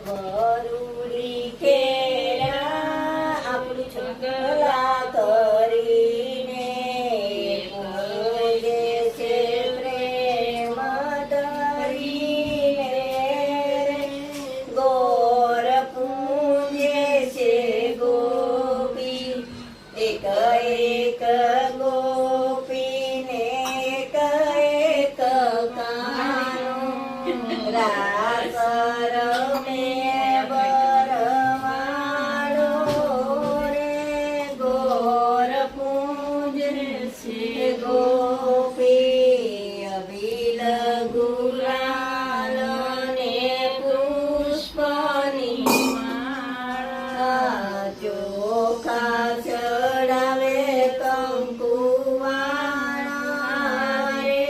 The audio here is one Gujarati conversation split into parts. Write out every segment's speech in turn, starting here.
વરુડી ખેરા આપણું છગલા કરીને પૂજે છે પ્રેમ ધરીને ગોર પૂજે છે ગોપી એક એક ગોપીને એક એક કાનું રાસ રમે બરવાળો રે ગોર પૂજે છે ગોપી અભિલ ગુલાલ ને પુષ્પની માળા ચોખા ચડાવે કંકુવાળા રે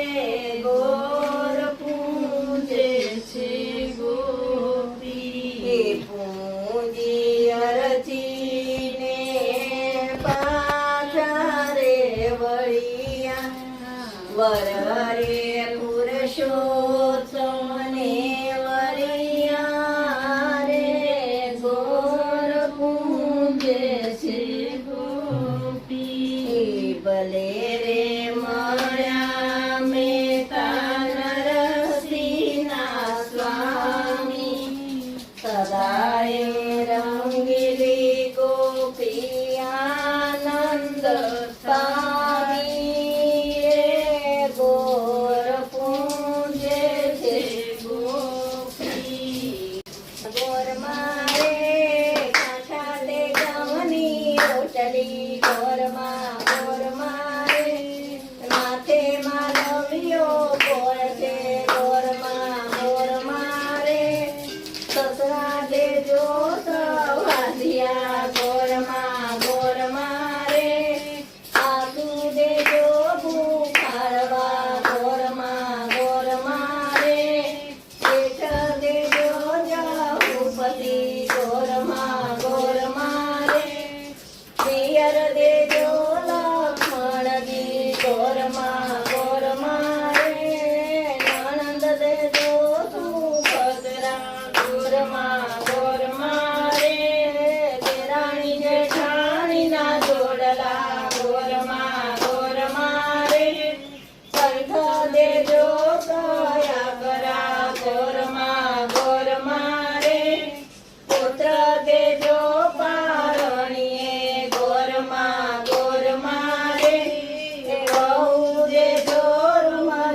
ગોર પૂજે છે ગોપી પૂજી અરજીને પાછા રે વળિયા વર રે પુરુષોત્તમને વરિયા રે ગોર પૂજે છે ગોપી ભલે રે મળ્યા મેતા નરસિંહના સ્વામી સદાય રંગીલી ગોપી આનંદ પામી રે ગોર પૂજે છે ગોપી ગોર મારે કાંઠા તે ગામની રોટલી ગોર મારે માથે માલવીઓ ગોર છે ગોર મારે સસરા દેજો સવાધિયા ગોર મારે આસુ દેજો ભૂખારવા ગોર મારે શેઠ દેજો જાહુપતિ ગોર મારે પિયર દેજો લક્ષ્મણજી ગોર મારે નણંદ દેજો સુભદ્રા ગોર મારે દેરાણી જેઠાણીના જોડલા ગોર મારે કંઠ દેજો કયા કરા ગોર મારે પુત્ર દેજો પારણીએ ગોર મારે વહુ દેજો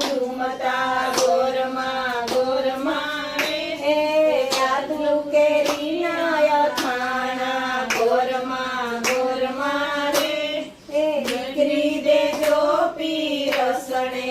ઝુમતા ગોર મારે આદલું કેરીના અથાણા ગોર મારે દીકરી દેજો પીરસણે